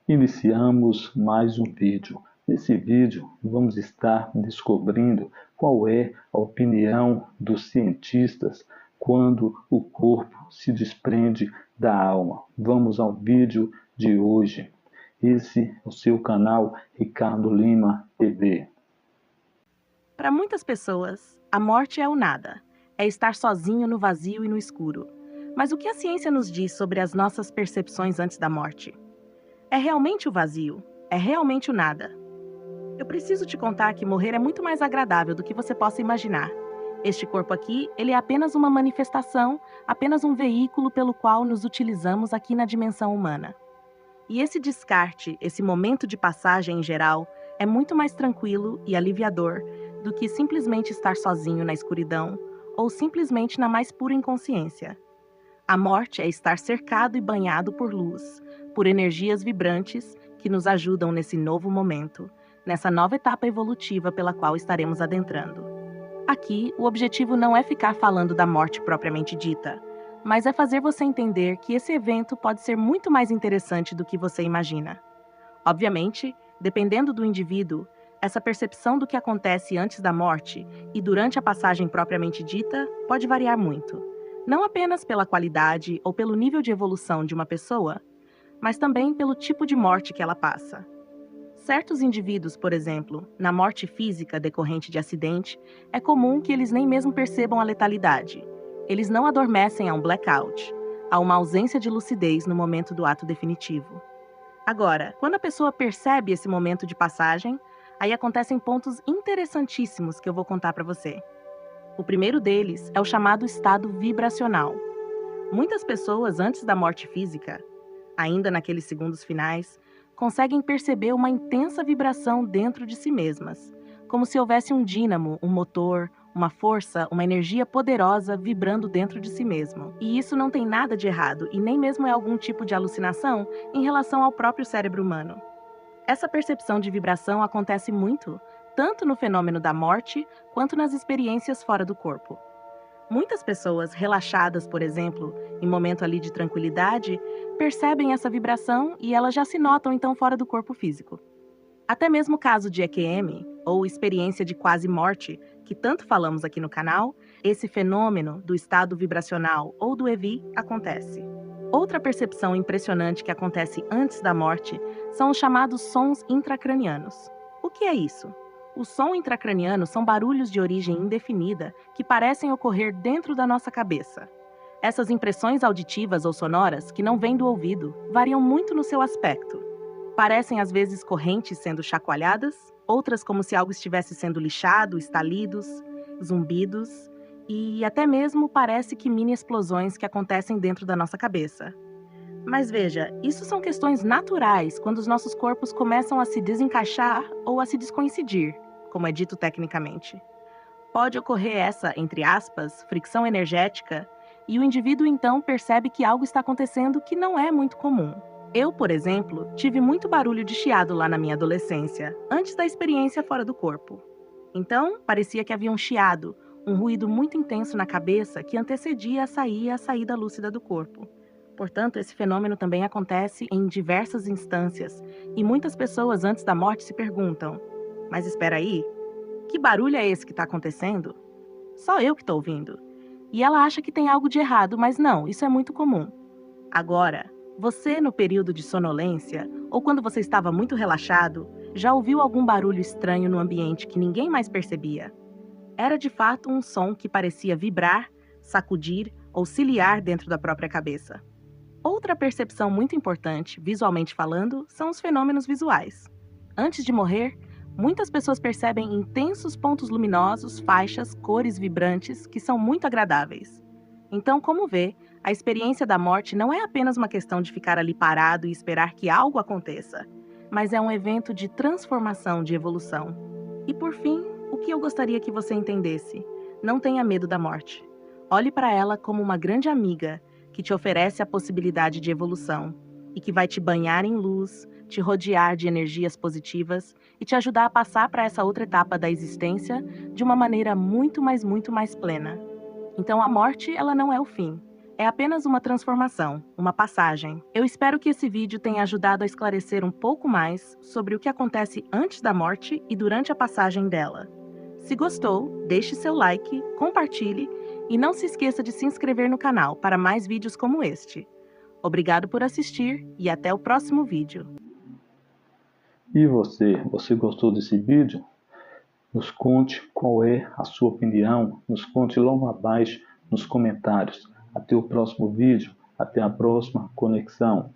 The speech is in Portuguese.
Iniciamos mais um vídeo. Nesse vídeo, vamos estar descobrindo qual é a opinião dos cientistas quando o corpo se desprende da alma. Vamos ao vídeo de hoje. Esse é o seu canal Ricardo Lima TV. Para muitas pessoas, a morte é o nada. É estar sozinho no vazio e no escuro. Mas o que a ciência nos diz sobre as nossas percepções antes da morte? É realmente o vazio? É realmente o nada? Eu preciso te contar que morrer é muito mais agradável do que você possa imaginar. Este corpo aqui, ele é apenas uma manifestação, apenas um veículo pelo qual nos utilizamos aqui na dimensão humana. E esse descarte, esse momento de passagem em geral, é muito mais tranquilo e aliviador do que simplesmente estar sozinho na escuridão ou simplesmente na mais pura inconsciência. A morte é estar cercado e banhado por luz, por energias vibrantes que nos ajudam nesse novo momento, nessa nova etapa evolutiva pela qual estaremos adentrando. Aqui, o objetivo não é ficar falando da morte propriamente dita, mas é fazer você entender que esse evento pode ser muito mais interessante do que você imagina. Obviamente, dependendo do indivíduo, essa percepção do que acontece antes da morte e durante a passagem propriamente dita pode variar muito. Não apenas pela qualidade ou pelo nível de evolução de uma pessoa, mas também pelo tipo de morte que ela passa. Certos indivíduos, por exemplo, na morte física decorrente de acidente, é comum que eles nem mesmo percebam a letalidade. Eles não adormecem a um blackout, a uma ausência de lucidez no momento do ato definitivo. Agora, quando a pessoa percebe esse momento de passagem, aí acontecem pontos interessantíssimos que eu vou contar para você. O primeiro deles é o chamado estado vibracional. Muitas pessoas, antes da morte física, ainda naqueles segundos finais, conseguem perceber uma intensa vibração dentro de si mesmas, como se houvesse um dínamo, um motor, uma força, uma energia poderosa vibrando dentro de si mesmo. E isso não tem nada de errado e nem mesmo é algum tipo de alucinação em relação ao próprio cérebro humano. Essa percepção de vibração acontece muito, tanto no fenômeno da morte, quanto nas experiências fora do corpo. Muitas pessoas relaxadas, por exemplo, em momento ali de tranquilidade, percebem essa vibração e elas já se notam então fora do corpo físico. Até mesmo o caso de EQM, ou experiência de quase morte, que tanto falamos aqui no canal, esse fenômeno do estado vibracional ou do EVI acontece. Outra percepção impressionante que acontece antes da morte são os chamados sons intracranianos. O que é isso? Os sons intracranianos são barulhos de origem indefinida que parecem ocorrer dentro da nossa cabeça. Essas impressões auditivas ou sonoras, que não vêm do ouvido, variam muito no seu aspecto. Parecem às vezes correntes sendo chacoalhadas, outras como se algo estivesse sendo lixado, estalidos, zumbidos, e até mesmo parece que mini explosões que acontecem dentro da nossa cabeça. Mas veja, isso são questões naturais quando os nossos corpos começam a se desencaixar ou a se descoincidir, como é dito tecnicamente. Pode ocorrer essa, entre aspas, fricção energética, e o indivíduo então percebe que algo está acontecendo que não é muito comum. Eu, por exemplo, tive muito barulho de chiado lá na minha adolescência, antes da experiência fora do corpo. Então, parecia que havia um chiado, um ruído muito intenso na cabeça que antecedia a saída lúcida do corpo. Portanto, esse fenômeno também acontece em diversas instâncias, e muitas pessoas antes da morte se perguntam: mas espera aí, que barulho é esse que está acontecendo? Só eu que estou ouvindo. E ela acha que tem algo de errado, mas não, isso é muito comum. Agora, você no período de sonolência, ou quando você estava muito relaxado, já ouviu algum barulho estranho no ambiente que ninguém mais percebia? Era de fato um som que parecia vibrar, sacudir ou ciliar dentro da própria cabeça. Outra percepção muito importante, visualmente falando, são os fenômenos visuais. Antes de morrer, muitas pessoas percebem intensos pontos luminosos, faixas, cores vibrantes que são muito agradáveis. Então, como vê, a experiência da morte não é apenas uma questão de ficar ali parado e esperar que algo aconteça, mas é um evento de transformação, de evolução. E por fim, o que eu gostaria que você entendesse: não tenha medo da morte. Olhe para ela como uma grande amiga que te oferece a possibilidade de evolução e que vai te banhar em luz, te rodear de energias positivas e te ajudar a passar para essa outra etapa da existência de uma maneira muito mais plena. Então a morte, ela não é o fim, É apenas uma transformação, uma passagem. Eu espero que esse vídeo tenha ajudado a esclarecer um pouco mais sobre o que acontece antes da morte e durante a passagem dela. Se gostou, deixe seu like, compartilhe e não se esqueça de se inscrever no canal para mais vídeos como este. Obrigado por assistir e até o próximo vídeo. E você gostou desse vídeo? Nos conte qual é a sua opinião, nos conte logo abaixo nos comentários. Até o próximo vídeo, até a próxima conexão.